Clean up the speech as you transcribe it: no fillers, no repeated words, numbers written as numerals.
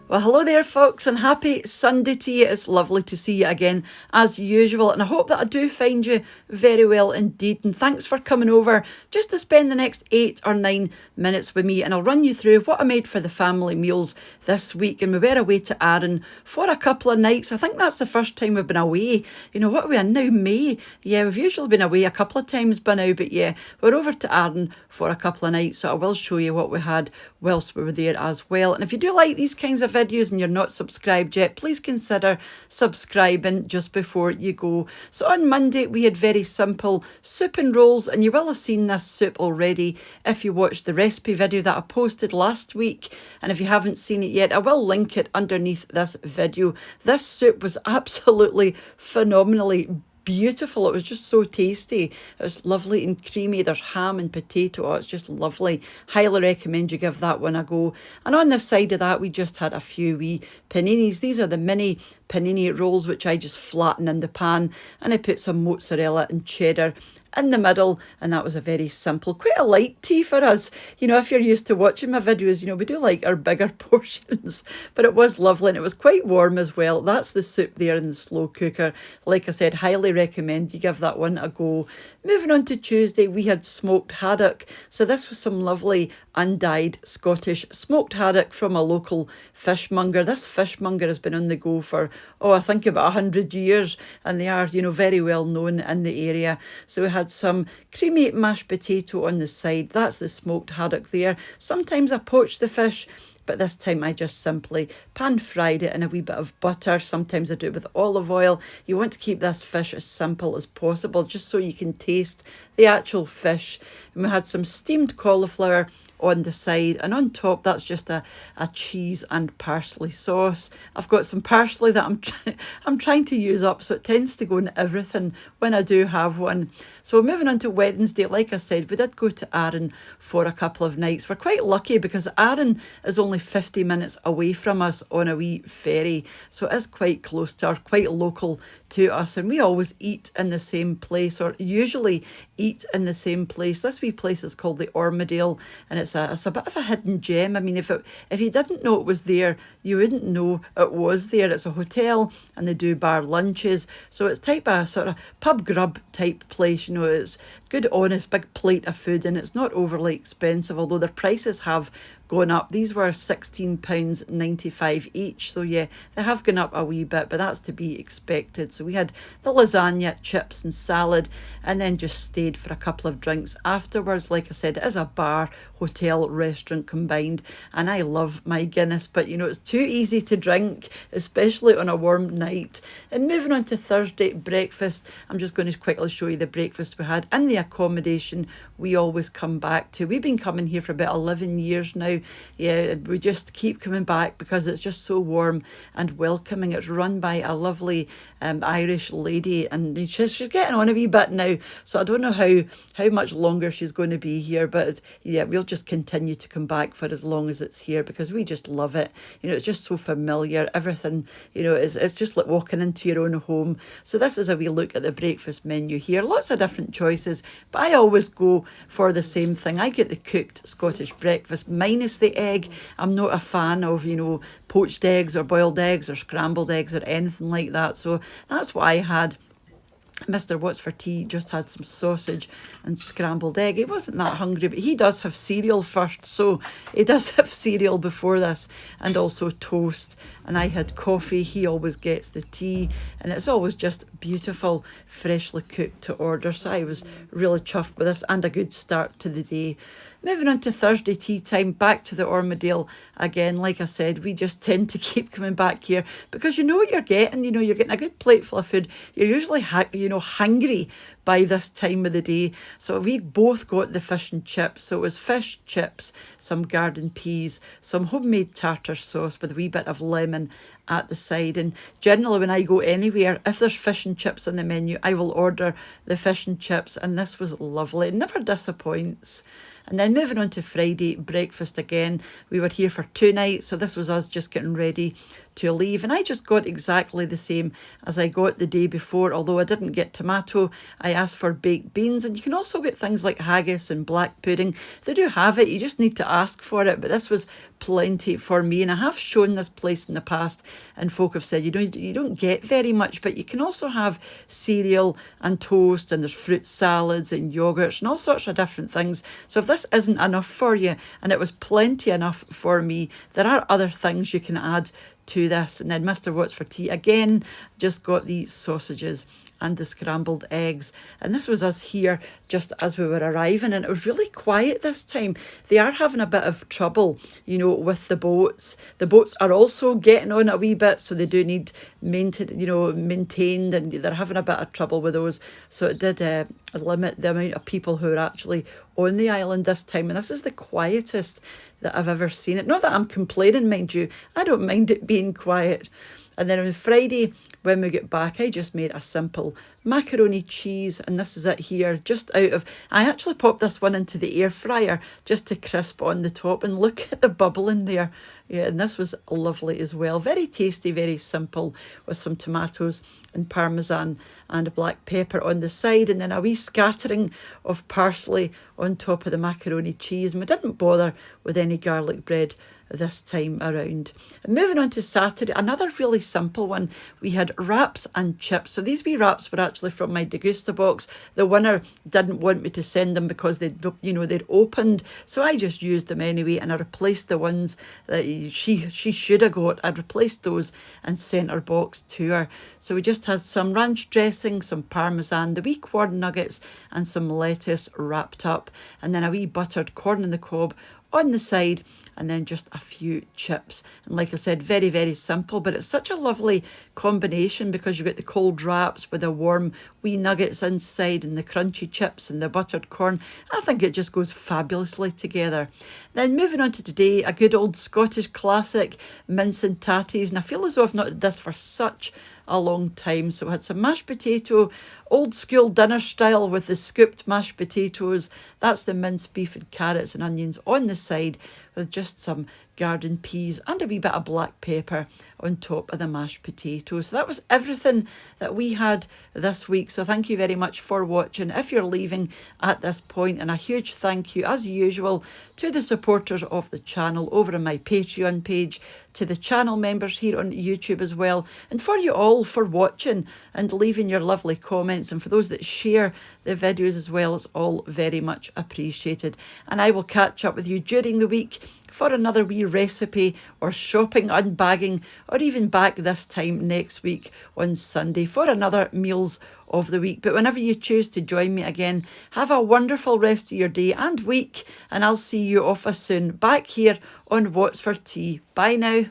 Well, hello there, folks, and happy Sunday to you. It's lovely to see you again, as usual, and I hope that I do find you very well indeed. And thanks for coming over just to spend the next 8 or 9 minutes with me, and I'll run you through what I made for the family meals this week. And we were away to Arran for a couple of nights. I think that's the first time we've been away. You know, what are we in now? May? Yeah, we've usually been away a couple of times by now, but yeah, we're over to Arran for a couple of nights, so I will show you what we had whilst we were there as well. And if you do like these kinds of videos and you're not subscribed yet, please consider subscribing just before you go. So on Monday we had very simple soup and rolls, and you will have seen this soup already if you watched the recipe video that I posted last week. And if you haven't seen it yet, I will link it underneath this video. This soup was absolutely phenomenally beautiful. It was just so tasty. It was lovely and creamy. There's ham and potato. Oh, it's just lovely. Highly recommend you give that one a go. And on the side of that, we just had a few wee paninis. These are the mini panini rolls, which I just flatten in the pan, and I put some mozzarella and cheddar in the middle, and that was a very simple, quite a light tea for us. You know, if you're used to watching my videos, you know, we do like our bigger portions, but it was lovely and it was quite warm as well. That's the soup there in the slow cooker. Like I said, highly recommend you give that one a go. Moving on to Tuesday, we had smoked haddock. So this was some lovely undyed Scottish smoked haddock from a local fishmonger. This fishmonger has been on the go for, I think about 100 years, and they are, you know, very well known in the area. So we had some creamy mashed potato on the side. That's the smoked haddock there. Sometimes I poach the fish, but this time I just simply pan fried it in a wee bit of butter. Sometimes I do it with olive oil. You want to keep this fish as simple as possible, just so you can taste the actual fish. And we had some steamed cauliflower on the side, and on top that's just a cheese and parsley sauce. I've got some parsley that I'm trying to use up, so it tends to go in everything when I do have one. So moving on to Wednesday, like I said, we did go to Arran for a couple of nights. We're quite lucky because Arran is only 50 minutes away from us on a wee ferry, so it is quite close to quite local to us, and we always eat in the same place, or usually eat in the same place. This wee place is called the Armadale, and it's a bit of a hidden gem. I mean, if you didn't know it was there, you wouldn't know it was there. It's a hotel, and they do bar lunches, so it's type of sort of pub grub type place. You know, it's good, honest, big plate of food, and it's not overly expensive, although their prices have gone up. These were £16.95 each, so yeah, they have gone up a wee bit, but that's to be expected. So we had the lasagna, chips and salad, and then just stayed for a couple of drinks afterwards. Like I said, it is a bar, hotel, restaurant combined, and I love my Guinness, but you know, it's too easy to drink, especially on a warm night. And moving on to Thursday, breakfast, I'm just going to quickly show you the breakfast we had in the accommodation we always come back to. We've been coming here for about 11 years now. Yeah, we just keep coming back because it's just so warm and welcoming. It's run by a lovely Irish lady, and she's getting on a wee bit now, so I don't know how much longer she's going to be here, but yeah, we'll just continue to come back for as long as it's here because we just love it. You know, it's just so familiar. Everything, you know, it's just like walking into your own home. So this is a wee look at the breakfast menu here. Lots of different choices, but I always go for the same thing. I get the cooked Scottish breakfast minus the egg. I'm not a fan of, you know, poached eggs or boiled eggs or scrambled eggs or anything like that. So that's what I had. Mr. What's for Tea just had some sausage and scrambled egg. He wasn't that hungry, but he does have cereal first, so he does have cereal before this, and also toast. And I had coffee. He always gets the tea, and it's always just beautiful, freshly cooked to order. So I was really chuffed with this, and a good start to the day. Moving on to Thursday tea time, back to the Armadale again. Like I said, we just tend to keep coming back here because you know what you're getting. You know, you're getting a good plate full of food. You're usually, hungry by this time of the day. So we both got the fish and chips. So it was fish, chips, some garden peas, some homemade tartar sauce with a wee bit of lemon at the side. And generally when I go anywhere, if there's fish and chips on the menu, I will order the fish and chips, and this was lovely. It never disappoints. And then moving on to Friday, breakfast again. We were here for 2 nights, so this was us just getting ready to leave, and I just got exactly the same as I got the day before. Although I didn't get tomato, I asked for baked beans, and you can also get things like haggis and black pudding. They do have it, you just need to ask for it, but this was plenty for me. And I have shown this place in the past, and folk have said, you don't get very much, but you can also have cereal and toast, and there's fruit salads and yogurts and all sorts of different things. So if this isn't enough for you, and it was plenty enough for me, there are other things you can add to this. And then Mr. What's for Tea again just got the sausages and the scrambled eggs, and this was us here just as we were arriving, and it was really quiet this time. They are having a bit of trouble, with the boats. The boats are also getting on a wee bit, so they do need maintained, and they're having a bit of trouble with those. So it did limit the amount of people who are actually on the island this time, and this is the quietest that I've ever seen it. Not that I'm complaining, mind you, I don't mind it being quiet. And then on Friday, when we get back, I just made a simple macaroni cheese, and this is it here, I actually popped this one into the air fryer just to crisp on the top, and look at the bubble in there. Yeah, and this was lovely as well. Very tasty, very simple, with some tomatoes and parmesan and black pepper on the side, and then a wee scattering of parsley on top of the macaroni cheese. And we didn't bother with any garlic bread this time around. And moving on to Saturday, another really simple one. We had wraps and chips. So these wee wraps were actually from my Degusta box. The winner didn't want me to send them because they'd opened, so I just used them anyway, and I replaced the ones that she should have got. I'd replaced those and sent her box to her. So we just had some ranch dressing, some parmesan, the wee corn nuggets, and some lettuce wrapped up, and then a wee buttered corn on the cob on the side, and then just a few chips. And like I said, very, very simple, but it's such a lovely combination because you get the cold wraps with the warm wee nuggets inside, and the crunchy chips and the buttered corn. I think it just goes fabulously together. Then moving on to today, a good old Scottish classic, mince and tatties, and I feel as though I've not had this for such a long time. So I had some mashed potato, old school dinner style, with the scooped mashed potatoes. That's the minced beef and carrots and onions on the side, with just some garden peas and a wee bit of black pepper on top of the mashed potatoes. So that was everything that we had this week. So thank you very much for watching if you're leaving at this point, and a huge thank you as usual to the supporters of the channel over on my Patreon page, to the channel members here on YouTube as well, and for you all for watching and leaving your lovely comments, and for those that share the videos as well. It's all very much appreciated, and I will catch up with you during the week for another wee recipe or shopping unbagging, or even back this time next week on Sunday for another meals of the week. But whenever you choose to join me again, have a wonderful rest of your day and week, and I'll see you off as soon back here on What's for Tea. Bye now.